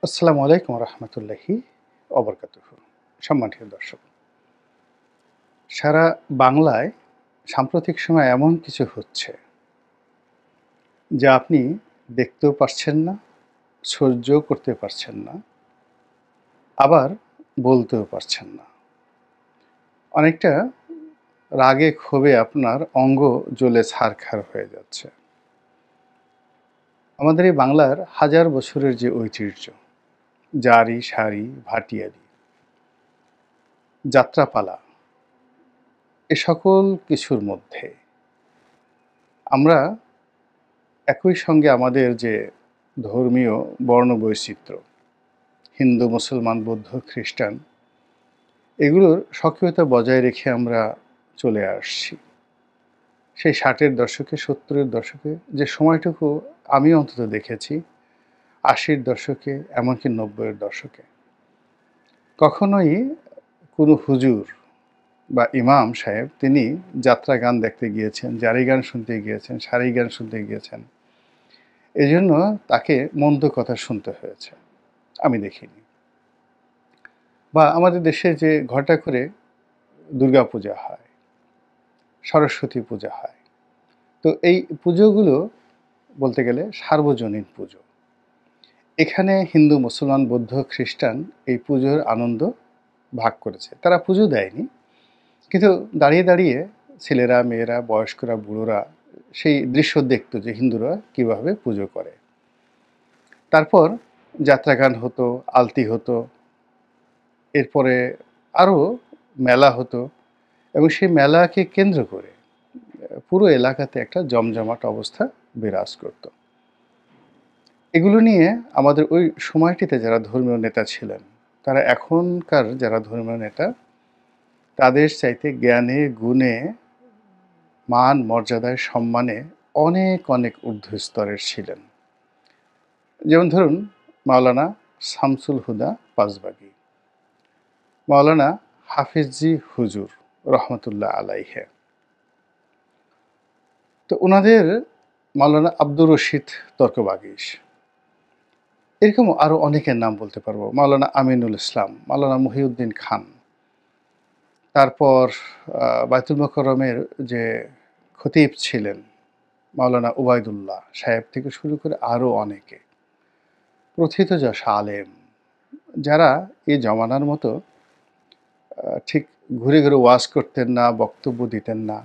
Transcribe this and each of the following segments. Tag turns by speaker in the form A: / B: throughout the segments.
A: আসসালামু আলাইকুম রহমতুল্লাহি অবরকাতুহু। সম্মানিত দর্শক, সারা বাংলায় সাম্প্রতিক সময়ে এমন কিছু হচ্ছে যা আপনি দেখতেও পারছেন না, সহ্যও করতে পারছেন না, আবার বলতেও পারছেন না। অনেকটা রাগে ক্ষোভে আপনার অঙ্গ জ্বলে ছারখার হয়ে যাচ্ছে। আমাদের এই বাংলার হাজার বছরের যে ঐতিহ্য, জারি সারি ভাটিয়ারি যাত্রাপালা, এ সকল কিছুর মধ্যে আমরা একই সঙ্গে আমাদের যে ধর্মীয় বর্ণবৈচিত্র্য, হিন্দু, মুসলমান, বৌদ্ধ, খ্রিস্টান, এগুলোর সক্রিয়তা বজায় রেখে আমরা চলে আসছি। সেই ৬০-এর দশকে, ৭০-এর দশকে যে সময়টুকু আমি অন্তত দেখেছি, ৮০-র দশকে, এমনকি ৯০-এর দশকে, কখনোই কোনো হুজুর বা ইমাম সাহেব তিনি যাত্রা গান দেখতে গিয়েছেন, জারি গান শুনতে গিয়েছেন, সারি গান শুনতে গিয়েছেন, এজন্য তাকে মন্দ কথা শুনতে হয়েছে, আমি দেখিনি। বা আমাদের দেশে যে ঘটা করে দুর্গা পূজা হয়, সরস্বতী পূজা হয়, তো এই পুজোগুলো বলতে গেলে সার্বজনীন পুজো। এখানে হিন্দু, মুসলমান, বৌদ্ধ, খ্রিস্টান এই পুজোর আনন্দ ভাগ করেছে। তারা পুজো দেয়নি, কিন্তু দাঁড়িয়ে দাঁড়িয়ে ছেলেরা, মেয়েরা, বয়স্করা, বুড়োরা সেই দৃশ্য দেখত যে হিন্দুরা কীভাবে পুজো করে। তারপর যাত্রাগান হতো, আলতি হতো, এরপরে আরও মেলা হতো, এবং সেই মেলাকে কেন্দ্র করে পুরো এলাকাতে একটা জমজমাট অবস্থা বিরাজ করত। এগুলো নিয়ে আমাদের ওই সময়টিতে যারা ধর্মীয় নেতা ছিলেন, তারা এখনকার যারা ধর্মীয় নেতা, তাদের চাইতে জ্ঞানে, গুণে, মান, মর্যাদায়, সম্মানে অনেক অনেক ঊর্ধ্ব স্তরের ছিলেন। যেমন ধরুন মাওলানা শামসুল হুদা পাঁচবাগী, মাওলানা হাফিজি হুজুর রহমতুল্লাহ আলাইহে, তো ওনাদের মাওলানা আব্দুর রশিদ তর্কবাগীশ, এরকম আরও অনেকের নাম বলতে পারবো, মাওলানা আমিনুল ইসলাম, মাওলানা মহিউদ্দিন খান, তারপর বায়তুল মোকাররমের যে খতিব ছিলেন মাওলানা উবায়দুল্লাহ সাহেব থেকে শুরু করে আরও অনেকে, প্রথিতযশ আলেম, যারা এই জমানার মতো ঠিক ঘুরে ঘুরে ওয়াজ করতেন না, বক্তব্য দিতেন না,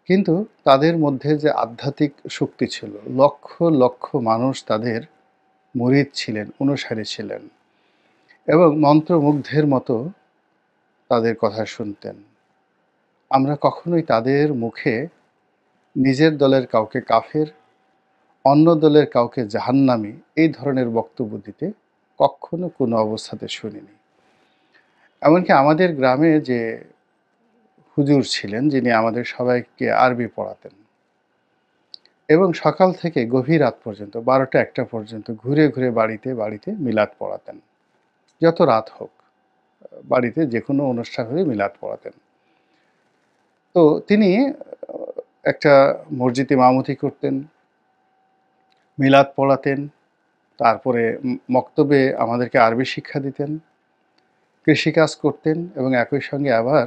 A: কিন্তু তাদের মধ্যে যে আধ্যাত্মিক শক্তি ছিল, লক্ষ লক্ষ মানুষ তাদের মুরিদ ছিলেন, অনুসারী ছিলেন, এবং মন্ত্রমুগ্ধের মতো তাদের কথা শুনতেন। আমরা কখনোই তাদের মুখে নিজের দলের কাউকে কাফের, অন্য দলের কাউকে জাহান্নামী এই ধরনের বক্তব্য দিতে কখনো কোনো অবস্থাতে শুনিনি। এমনকি আমাদের গ্রামে যে হুজুর ছিলেন, যিনি আমাদের সবাইকে আরবি পড়াতেন, এবং সকাল থেকে গভীর রাত পর্যন্ত ১২টা-১টা পর্যন্ত ঘুরে ঘুরে বাড়িতে বাড়িতে মিলাদ পড়াতেন। যত রাত হোক, বাড়িতে যে কোনো অনুষ্ঠান হলে মিলাদ পড়াতেন। তো তিনি একটা মসজিদে ইমামতি করতেন, মিলাদ পড়াতেন, তারপরে মক্তবে আমাদেরকে আরবি শিক্ষা দিতেন, কৃষিকাজ করতেন, এবং একই সঙ্গে আবার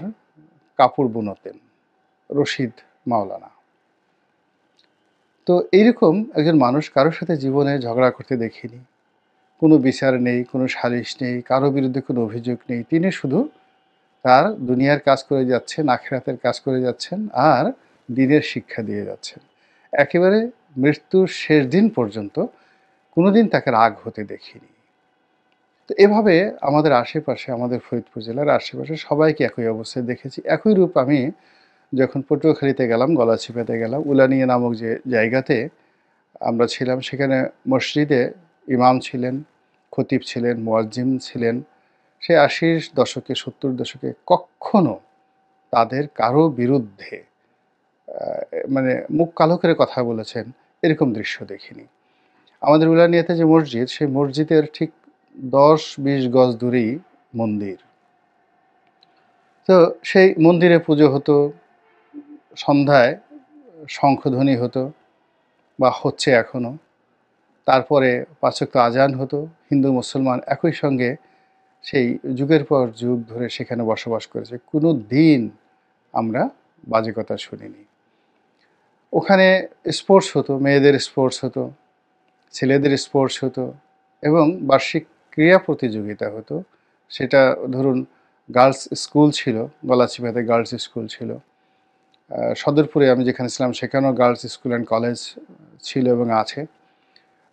A: কাপড় বুনতেন, রশিদ মাওলানা। তো এইরকম একজন মানুষ কারোর সাথে জীবনে ঝগড়া করতে দেখিনি, কোনো বিচার নেই, কোনো সালিশ নেই, কারো বিরুদ্ধে কোনো অভিযোগ নেই। তিনি শুধু তার দুনিয়ার কাজ করে যাচ্ছেন, আখিরাতের কাজ করে যাচ্ছেন, আর দ্বীনের শিক্ষা দিয়ে যাচ্ছেন। একেবারে মৃত্যুর শেষ দিন পর্যন্ত কোনোদিন তাকে রাগ হতে দেখিনি। তো এভাবে আমাদের আশেপাশে, আমাদের ফরিদপুর জেলার আশেপাশে সবাইকে একই অবস্থায় দেখেছি। একই রূপ আমি যখন পটুয়াখালীতে গেলাম, গলাচিপাতে গেলাম, উলানিয়া নামক যে জায়গাতে আমরা ছিলাম, সেখানে মসজিদে ইমাম ছিলেন, খতিব ছিলেন, মুয়াজ্জিম ছিলেন। সেই ৮০ দশকে, ৭০ দশকে কখনো তাদের কারো বিরুদ্ধে মানে মুখ কালো করে কথা বলেছেন, এরকম দৃশ্য দেখিনি। আমাদের উলানিয়াতে যে মসজিদ, সেই মসজিদের ঠিক ১০-২০ গজ দূরেই মন্দির। তো সেই মন্দিরে পুজো হতো, সন্ধ্যায় শঙ্খধ্বনি হতো, বা হচ্ছে এখনও। তারপরে ৫ ওয়াক্ত আজান হতো, হিন্দু মুসলমান একই সঙ্গে সেই যুগের পর যুগ ধরে সেখানে বসবাস করেছে। কোনো দিন আমরা বাজে কথা শুনিনি। ওখানে স্পোর্টস হতো, মেয়েদের স্পোর্টস হতো, ছেলেদের স্পোর্টস হতো এবং বার্ষিক ক্রীড়া প্রতিযোগিতা হতো। সেটা ধরুন গার্লস স্কুল ছিল, গলাচিপাতে গার্লস স্কুল ছিল। সদরপুরে আমি যেখানে ছিলাম সেখানেও গার্লস স্কুল অ্যান্ড কলেজ ছিল এবং আছে।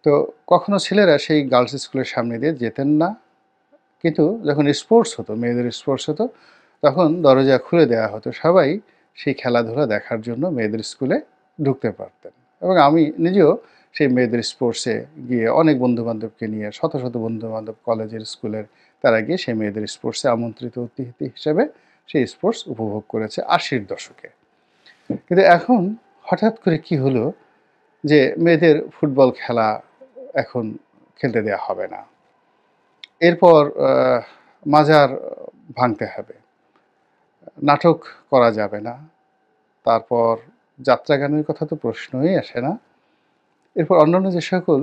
A: তো কখনো ছেলেরা সেই গার্লস স্কুলের সামনে দিয়ে যেতেন না, কিন্তু যখন স্পোর্টস হতো, মেয়েদের স্পোর্টস হতো, তখন দরজা খুলে দেওয়া হতো, সবাই সেই খেলাধুলা দেখার জন্য মেয়েদের স্কুলে ঢুকতে পারতেন। এবং আমি নিজেও সেই মেয়েদের স্পোর্টসে গিয়ে অনেক বন্ধুবান্ধবকে নিয়ে, শত শত বন্ধুবান্ধব কলেজের স্কুলের, তারা গিয়ে সেই মেয়েদের স্পোর্টসে আমন্ত্রিত অতিথি হিসেবে সেই স্পোর্টস উপভোগ করেছে ৮০-র দশকে। কিন্তু এখন হঠাৎ করে কি হলো যে মেয়েদের ফুটবল খেলা এখন খেলতে দেওয়া হবে না, এরপর মাজার ভাঙতে হবে, নাটক করা যাবে না, তারপর যাত্রা গানের কথা তো প্রশ্নই আসে না, এরপর অন্যান্য যে সকল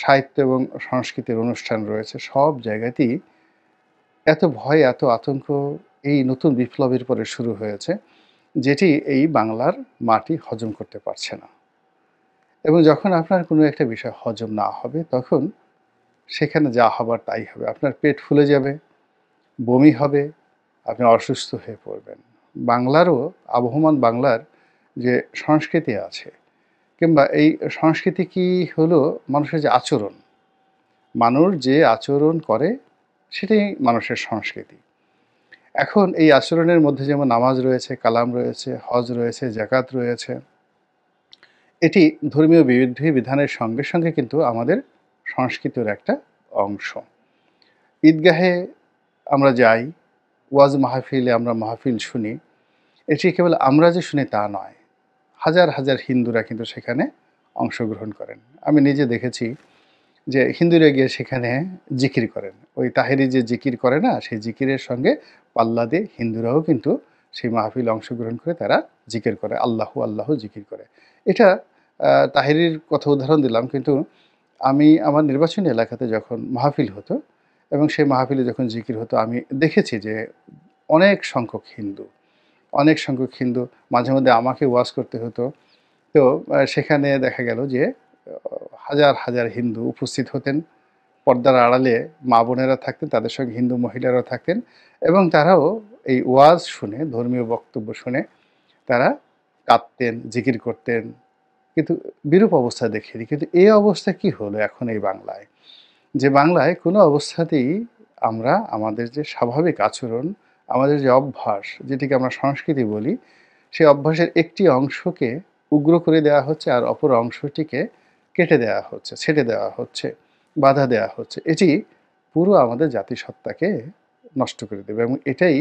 A: সাহিত্য এবং সংস্কৃতির অনুষ্ঠান রয়েছে সব জায়গাতেই এত ভয়, এত আতঙ্ক এই নতুন বিপ্লবের পরে শুরু হয়েছে, যেটি এই বাংলার মাটি হজম করতে পারছে না। এবং যখন আপনার কোনো একটা বিষয় হজম না হবে, তখন সেখানে যা হবার তাই হবে। আপনার পেট ফুলে যাবে, বমি হবে, আপনি অসুস্থ হয়ে পড়বেন। বাংলারও, আবহমান বাংলার যে সংস্কৃতি আছে, কিংবা এই সংস্কৃতি কি হলো মানুষের যে আচরণ, মানুষ যে আচরণ করে সেটাই মানুষের সংস্কৃতি। এখন এই আচরণের মধ্যে যেমন নামাজ রয়েছে, কালাম রয়েছে, হজ রয়েছে, জাকাত রয়েছে, এটি ধর্মীয় বিধানের সঙ্গে সঙ্গে কিন্তু আমাদের সংস্কৃতির একটা অংশ। ঈদগাহে আমরা যাই, ওয়াজ মাহফিলে আমরা মাহফিল শুনি, এটি কেবল আমরা যে শুনি তা নয়, হাজার হাজার হিন্দুরা কিন্তু সেখানে অংশগ্রহণ করেন। আমি নিজে দেখেছি যে হিন্দুরা গিয়ে সেখানে জিকির করেন, ওই তাহেরি যে জিকির করে না, সেই জিকিরের সঙ্গে পাল্লা দিয়ে হিন্দুরাও কিন্তু সেই মাহফিলে অংশগ্রহণ করে তারা জিকির করে, আল্লাহু আল্লাহু জিকির করে। এটা তাহেরির কথা উদাহরণ দিলাম, কিন্তু আমি আমার নির্বাচনী এলাকাতে যখন মাহফিল হতো এবং সেই মাহফিলে যখন জিকির হতো, আমি দেখেছি যে অনেক সংখ্যক হিন্দু মাঝে মধ্যে আমাকে ওয়াজ করতে হতো। তো সেখানে দেখা গেল যে হাজার হাজার হিন্দু উপস্থিত হতেন, পর্দার আড়ালে মা বোনেরা থাকতেন, তাদের সঙ্গে হিন্দু মহিলারাও থাকতেন এবং তারাও এই ওয়াজ শুনে, ধর্মীয় বক্তব্য শুনে তারা কাঁদতেন, জিকির করতেন। কিন্তু বিরূপ অবস্থা দেখিনি। কিন্তু এই অবস্থা কি হলো এখন এই বাংলায়, যে বাংলায় কোনো অবস্থাতেই আমরা আমাদের যে স্বাভাবিক আচরণ, আমাদের যে অভ্যাস, যেটিকে আমরা সংস্কৃতি বলি, সেই অভ্যাসের একটি অংশকে উগ্র করে দেওয়া হচ্ছে আর অপর অংশটিকে কেটে দেওয়া হচ্ছে, ছেটে দেওয়া হচ্ছে, বাধা দেওয়া হচ্ছে। এটি পুরো আমাদের জাতিসত্তাকে নষ্ট করে দেবে এবং এটাই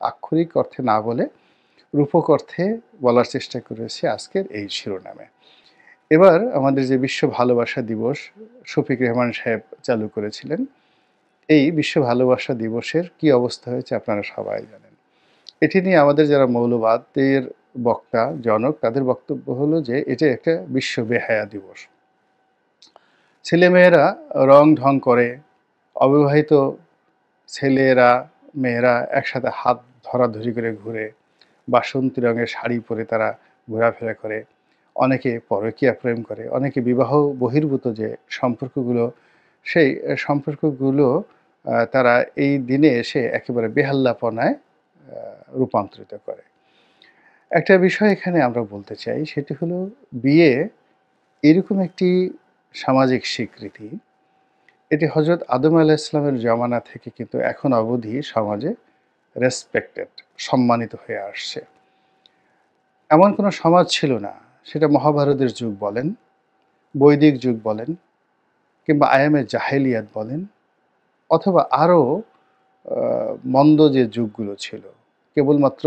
A: আক্ষরিক অর্থে না বলে রূপক অর্থে বলার চেষ্টা করেছি আজকের এই শিরোনামে। এবার আমাদের যে বিশ্ব ভালোবাসা দিবস শফিক রেহমান সাহেব চালু করেছিলেন, এই বিশ্ব ভালোবাসা দিবসের কি অবস্থা হয়েছে আপনারা সবাই জানেন। এটি নিয়ে আমাদের যারা মৌলবাদের বক্তা, জনক, তাদের বক্তব্য হলো যে এটা একটা বিশ্ব বেহায়া দিবস। ছেলেমেয়েরা রং ঢং করে, অবিবাহিত ছেলেরা মেয়েরা একসাথে হাত ধরাধরি করে ঘুরে, বাসন্তী রঙের শাড়ি পরে তারা ঘোরাফেরা করে, অনেকে পরকীয়া প্রেম করে, অনেকে বিবাহ বহির্ভূত যে সম্পর্কগুলো, সেই সম্পর্কগুলো তারা এই দিনে এসে একেবারে বেহাল্লাপনায় রূপান্তরিত করে। একটা বিষয় এখানে আমরা বলতে চাই, সেটি হলো বিয়ে এরকম একটি সামাজিক স্বীকৃতি, এটি হজরত আদম আলাইহিস সালামের জামানা থেকে কিন্তু এখন অবধি সমাজে রেসপেক্টেড, সম্মানিত হয়ে আসছে। এমন কোনো সমাজ ছিল না, সেটা মহাভারতের যুগ বলেন, বৈদিক যুগ বলেন, কিংবা আয়ামে জাহেলিয়াত বলেন, অথবা আরও মন্দ যে যুগগুলো ছিল, কেবলমাত্র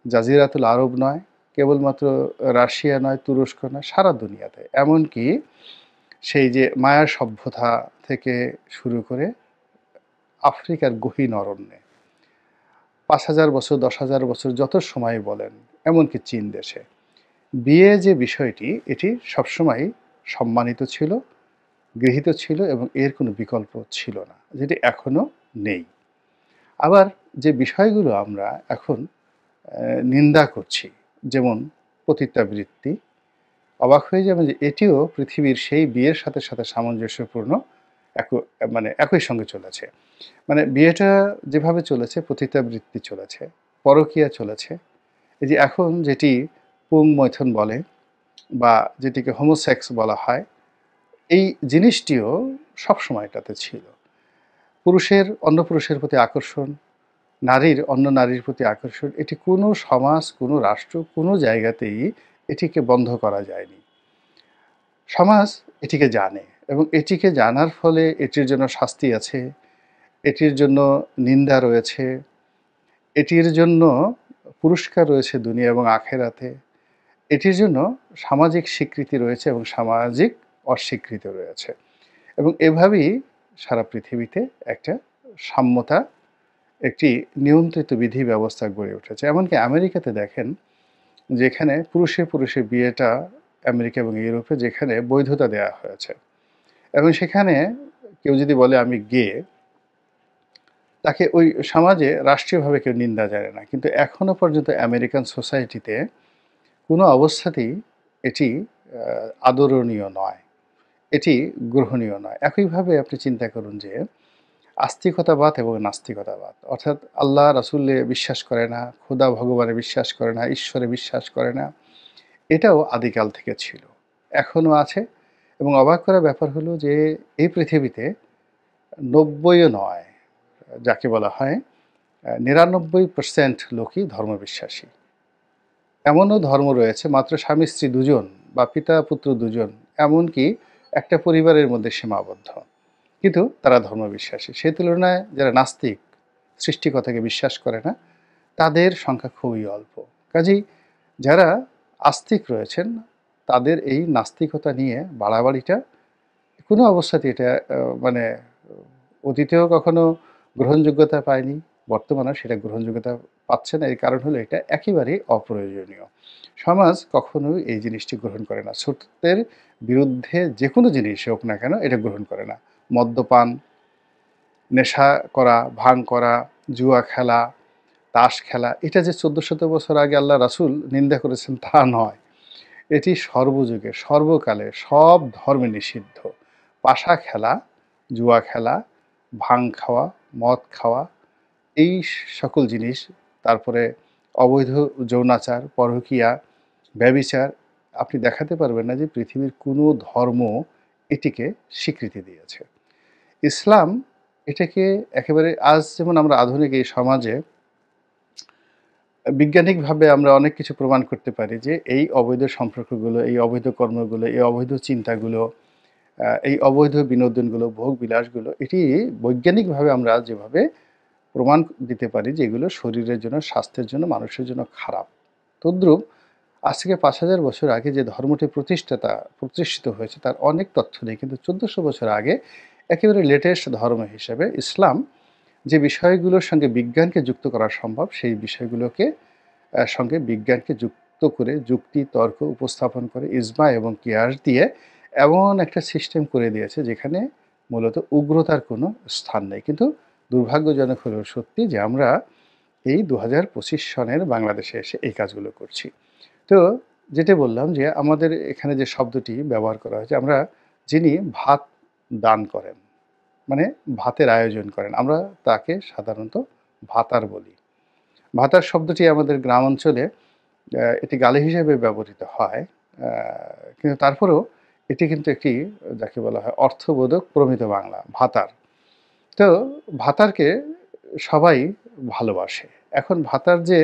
A: জাজিরাতুল আরব নয়, কেবলমাত্র রাশিয়া নয়, তুরস্ক নয়, সারা দুনিয়াতে, এমনকি সেই যে মায়া সভ্যতা থেকে শুরু করে আফ্রিকার গহীন অরণ্যে ৫,০০০ বছর, ১০,০০০ বছর যত সময় বলেন, এমনকি চীন দেশে বিয়ে যে বিষয়টি, এটি সবসময় সম্মানিত ছিল গৃহীত ছিল এবং এর কোনো বিকল্প ছিল না, যেটি এখনও নেই। আবার যে বিষয়গুলো আমরা এখন নিন্দা করছি, যেমন পতিতাবৃত্তি, অবাক হয়ে যাবেন যে এটিও পৃথিবীর সেই বিয়ের সাথে সাথে সামঞ্জস্যপূর্ণ মানে একই সঙ্গে চলেছে। মানে বিয়েটা যেভাবে চলেছে, পতিতাবৃত্তি চলেছে, পরকীয়া চলেছে। এই যে এখন যেটি পুংমৈথুন বলে বা যেটিকে হোমোসেক্স বলা হয়, এই জিনিসটিও সবসময় এটাতে ছিল। পুরুষের অন্য পুরুষের প্রতি আকর্ষণ, নারীর অন্য নারীর প্রতি আকর্ষণ, এটি কোনো সমাজ, কোনো রাষ্ট্র, কোনো জায়গাতেই এটিকে বন্ধ করা যায়নি। সমাজ এটিকে জানে এবং এটিকে জানার ফলে এটির জন্য শাস্তি আছে, এটির জন্য নিন্দা রয়েছে, এটির জন্য পুরস্কার রয়েছে দুনিয়া এবং আখেরাতে, এটির জন্য সামাজিক স্বীকৃতি রয়েছে এবং সামাজিক অস্বীকৃতি রয়েছে। এবং এভাবেই সারা পৃথিবীতে একটা সাম্যতা, একটি নিয়ন্ত্রিত বিধি ব্যবস্থা গড়ে উঠেছে। এমনকি আমেরিকাতে দেখেন, যেখানে পুরুষে পুরুষে বিয়েটা আমেরিকা এবং ইউরোপে যেখানে বৈধতা দেওয়া হয়েছে, এবং সেখানে কেউ যদি বলে আমি গে, তাকে ওই সমাজে রাষ্ট্রীয়ভাবে কেউ নিন্দা জানে না। কিন্তু এখনও পর্যন্ত আমেরিকান সোসাইটিতে কোনো অবস্থাতেই এটি আদরণীয় নয়, এটি গ্রহণীয় নয়। একইভাবে আপনি চিন্তা করুন যে আস্তিকতাবাদ এবং নাস্তিকতাবাদ, অর্থাৎ আল্লাহ রাসূলে বিশ্বাস করে না, খোদা ভগবানে বিশ্বাস করে না, ঈশ্বরে বিশ্বাস করে না, এটাও আদিকাল থেকে ছিল, এখনও আছে। এবং অবাক করার ব্যাপার হলো যে এই পৃথিবীতে ৯০ও নয়, যাকে বলা হয় ৯৯% লোকই ধর্মবিশ্বাসী। এমনও ধর্ম রয়েছে মাত্র স্বামী স্ত্রী দুজন বা পিতা পুত্র দুজন, এমনকি একটা পরিবারের মধ্যে সীমাবদ্ধ, কিন্তু তারা ধর্মবিশ্বাসী। সেই তুলনায় যারা নাস্তিক, সৃষ্টিকতাকে বিশ্বাস করে না, তাদের সংখ্যা খুবই অল্প। কাজেই যারা আস্তিক রয়েছেন, তাদের এই নাস্তিকতা নিয়ে বাড়াবাড়িটা কোনো অবস্থাতেই এটা মানে অতীতেও কখনো গ্রহণযোগ্যতা পায়নি, বর্তমানেও সেটা গ্রহণযোগ্যতা পাচ্ছে না। এর কারণ হলো এটা একেবারেই অপ্রয়োজনীয়। সমাজ কখনোই এই জিনিসটি গ্রহণ করে না। সত্যের বিরুদ্ধে যে কোনো জিনিসই হোক না কেন, এটা গ্রহণ করে না। মদ্যপান, নেশা করা, ভাং করা, জুয়া খেলা, তাস খেলা, এটা যে ১৪০০ বছর আগে আল্লাহ রাসূল নিন্দা করেছেন তা নয়। এটি সর্বযুগে, সর্বকালে সব ধর্মে নিষিদ্ধ। পাশা খেলা, জুয়া খেলা, ভাং খাওয়া, মদ খাওয়া, এই সকল জিনিস, তারপরে অবৈধ যৌনাচার, পরকীয়া, ব্যভিচার, আপনি দেখাতে পারবেন না যে পৃথিবীর কোনো ধর্ম এটিকে স্বীকৃতি দিয়েছে। ইসলাম এটাকে একেবারে, আজ যেমন আমরা আধুনিক এই সমাজে বৈজ্ঞানিকভাবে আমরা অনেক কিছু প্রমাণ করতে পারি যে এই অবৈধ সম্পর্কগুলো, এই অবৈধ কর্মগুলো, এই অবৈধ চিন্তাগুলো, এই অবৈধ বিনোদনগুলো, ভোগ-বিলাসগুলো, এটি বৈজ্ঞানিকভাবে আমরা যেভাবে প্রমাণ দিতে পারি যে এগুলো শরীরের জন্য, স্বাস্থ্যের জন্য, মানুষের জন্য খারাপ। তদ্রূপ আজ থেকে ৫,০০০ বছর আগে যে ধর্মটি প্রতিষ্ঠিত হয়েছে তার অনেক তথ্য নেই। কিন্তু ১৪০০ বছর আগে একেবারে লেটেস্ট ধর্ম হিসেবে ইসলাম যে বিষয়গুলোর সঙ্গে বিজ্ঞানকে যুক্ত করা সম্ভব, সেই বিষয়গুলোকে সঙ্গে বিজ্ঞানকে যুক্ত করে, যুক্তি, তর্ক উপস্থাপন করে, ইজমা এবং কিয়াস দিয়ে এমন একটা সিস্টেম করে দিয়েছে যেখানে মূলত উগ্রতার কোনো স্থান নেই। কিন্তু দুর্ভাগ্যজনক হলেও সত্যি যে আমরা এই ২০২৫ সনের বাংলাদেশে এসে এই কাজগুলো করছি। তো যেটা বললাম যে আমাদের এখানে যে শব্দটি ব্যবহার করা হয়েছে, আমরা যিনি ভাত দান করেন, মানে ভাতের আয়োজন করেন, আমরা তাকে সাধারণত ভাতার বলি। ভাতার শব্দটি আমাদের গ্রাম অঞ্চলে এটি গালি হিসেবে ব্যবহৃত হয়। আ কিন্তু তারপরেও এটি কিন্তু একটি যাকে বলা হয় অর্থবোধক প্রমিত বাংলা, ভাতার। তো ভাতারকে সবাই ভালোবাসে। এখন ভাতার যে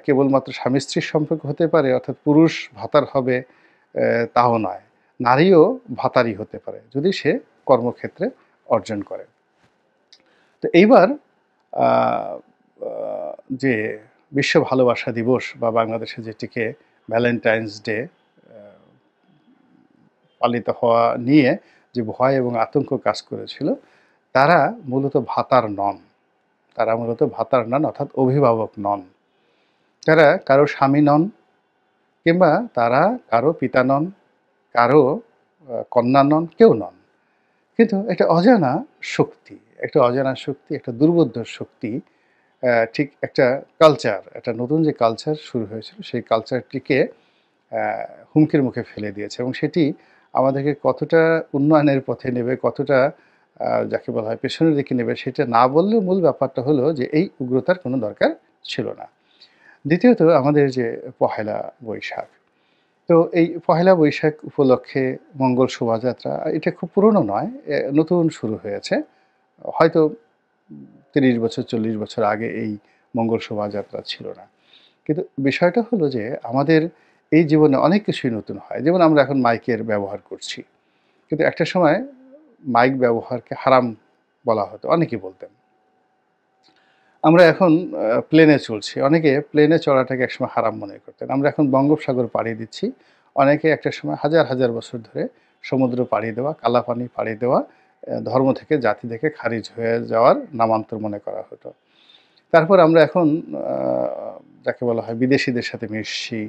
A: কেবলমাত্র স্বামী-স্ত্রীর সম্পর্ক হতে পারে, অর্থাৎ পুরুষ ভাতার হবে তাও নয়। নারীও ভাতারই হতে পারে যদি সে কর্মক্ষেত্রে অর্জন করে। তো এইবার আ আ যে বিশ্ব ভালোবাসা দিবস বা বাংলাদেশে যেটিকে ভ্যালেন্টাইনস ডে আ পালিত হওয়া নিয়ে যে ভয় এবং আতঙ্ক কাজ করেছিল, তারা মূলত ভাতার নন। তারা মূলত ভাতার নন, অর্থাৎ অভিভাবক নন। তারা কারো স্বামী নন, কিংবা তারা কারো পিতা নন, কারো কন্যা নন, কেউ নন। কিন্তু একটা অজানা শক্তি, একটা দুর্বোধ্য শক্তি ঠিক একটা কালচার, একটা নতুন যে কালচার শুরু হয়েছিল সেই কালচারটিকে আ হুমকির মুখে ফেলে দিয়েছে এবং সেটি আমাদেরকে কতটা উন্নয়নের পথে নেবে, কতটা যাকে বলা হয় পেছনের দিকে নেবে সেটা না বললেও মূল ব্যাপারটা হলো যে এই উগ্রতার কোনো দরকার ছিল না। দ্বিতীয়ত আমাদের যে পহেলা বৈশাখ। তো এই পহেলা বৈশাখ উপলক্ষে মঙ্গল শোভাযাত্রা এটা খুব পুরনো নয়, নতুন শুরু হয়েছে। হয়তো ৩০ বছর ৪০ বছর আগে এই মঙ্গল শোভাযাত্রা ছিল না। কিন্তু বিষয়টা হলো যে আমাদের এই জীবনে অনেক কিছুই নতুন হয়। যেমন আমরা এখন মাইকের ব্যবহার করছি। কিন্তু একটা সময় মাইক ব্যবহারকে হারাম বলা হতো। অনেকেই বলতেন। আমরা এখন প্লেনে চলছি। অনেকে প্লেনে চড়াটাকে একসময় হারাম মনে করতেন। আমরা এখন বঙ্গোপসাগর পাড়ি দিচ্ছি। অনেকে একটা সময় হাজার, হাজার বছর ধরে সমুদ্র পাড়ি দেওয়া, কালাপানি পাড়ি দেওয়া ধর্ম থেকে জাতি থেকে খারিজ হয়ে যাওয়ার নামান্তর মনে করা হতো। তারপর আমরা এখন আ যাকে বলা হয় বিদেশীদের সাথে মিশছি।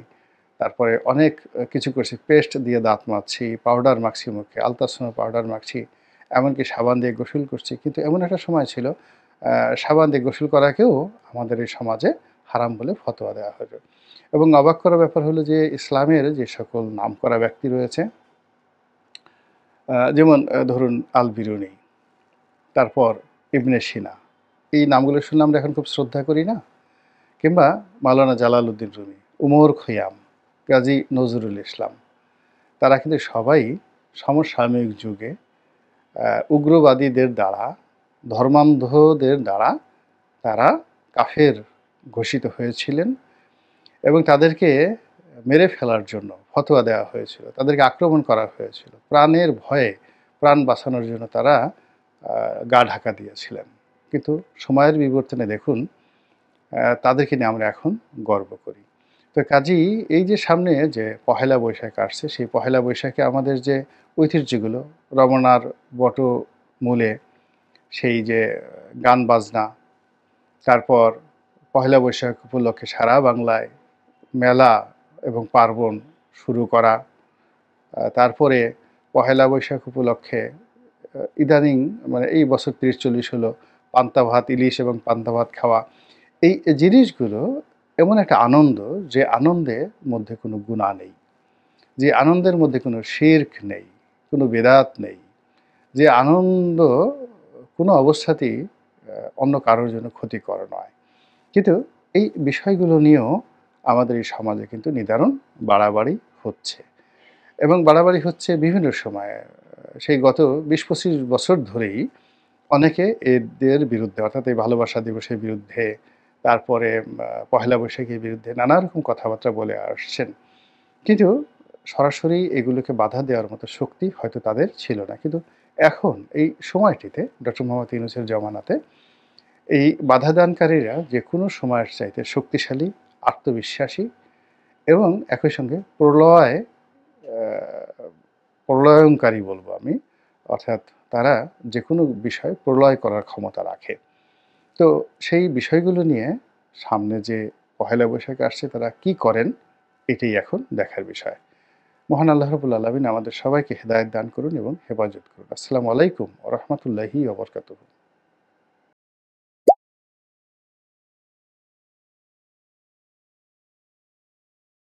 A: তারপরে অনেক কিছু করছি। পেস্ট দিয়ে দাঁত মাজছি, পাউডার মাখছি মুখে, আলতাসনো পাউডার মাখছি। এমনকি সাবান দিয়ে গোসল করছি। কিন্তু এমন একটা সময় ছিল আ সাবান দিয়ে গোসল করাকেও আমাদের এই সমাজে হারাম বলে ফতোয়া দেওয়া হতো। এবং অবাক করার ব্যাপার হলো যে ইসলামের যে সকল নামকরা ব্যক্তি রয়েছে যেমন ধরুন আল বিরুনি, তারপর ইবনে সিনা। এই নামগুলো শুনলে আমরা এখন খুব শ্রদ্ধা করি না? কিংবা মাওলানা জালালউদ্দিন রুমি, উমর খৈয়াম, কাজী নজরুল ইসলাম। তারা কিন্তু সবাই সমসাময়িক যুগে উগ্রবাদীদের দ্বারা, ধর্মান্ধদের দ্বারা তারা কাফের ঘোষিত হয়েছিলেন এবং তাদেরকে মেরে ফেলার জন্য ফতোয়া দেওয়া হয়েছিল। তাদেরকে আক্রমণ করা হয়েছিল। প্রাণের ভয়ে, প্রাণ বাঁচানোর জন্য তারা গা ঢাকা দিয়েছিলেন। কিন্তু সময়ের বিবর্তনে দেখুন তাদেরকে নিয়ে আমরা এখন গর্ব করি। তো কাজেই এই যে সামনে যে পহেলা বৈশাখ আসছে, সেই পহেলা বৈশাখে আমাদের যে ঐতিহ্যগুলো রমনার বটমূলে সেই যে গান বাজনা, তারপর পহেলা বৈশাখ উপলক্ষে সারা বাংলায় মেলা এবং পার্বণ শুরু করা, তারপরে পহেলা বৈশাখ উপলক্ষে ইদানিং মানে এই বছর ৩০-৪০ হলো পান্তা ভাত, ইলিশ এবং পান্তা ভাত খাওয়া। এই জিনিসগুলো এমন একটা আনন্দ, যে আনন্দের মধ্যে কোনো গুনাহ নেই, যে আনন্দের মধ্যে কোনো শিরক নেই, কোনো বেদাত নেই, যে আনন্দ কোনো অবস্থাতেই অন্য কারোর জন্য ক্ষতিকর নয়। কিন্তু এই বিষয়গুলো নিয়েও আমাদের এই সমাজে কিন্তু নিদারুণ বাড়াবাড়ি হচ্ছে এবং বাড়াবাড়ি হচ্ছে বিভিন্ন সময়ে। সেই গত ২০-২৫ বছর ধরেই অনেকে এদের বিরুদ্ধে অর্থাৎ এই ভালোবাসা দিবসের বিরুদ্ধে, তারপরে পহেলা বৈশাখীর বিরুদ্ধে নানা রকম কথাবার্তা বলে আসছেন। কিন্তু সরাসরি এগুলোকে বাধা দেওয়ার মতো শক্তি হয়তো তাদের ছিল না। কিন্তু এখন এই সময়টিতে ডক্টর মোহাম্মদ ইউনূসের জমানাতে এই বাধা দানকারীরা যেকোনো সময়ের চাইতে শক্তিশালী, আত্মবিশ্বাসী এবং একই সঙ্গে আ প্রলয়ংকারী বলবো আমি। অর্থাৎ তারা যেকোনো বিষয় প্রলয় করার ক্ষমতা রাখে। তো সেই বিষয়গুলো নিয়ে সামনে যে পহেলা বৈশাখ আসছে তারা কি করেন এটাই এখন দেখার বিষয়। মহান আল্লাহ রাব্বুল আলামিন আমাদের সবাইকে হেদায়েত দান করুন এবং হেফাজত করুন। আসসালামু আলাইকুম ওয়া রাহমাতুল্লাহি ওয়া বারাকাতুহু।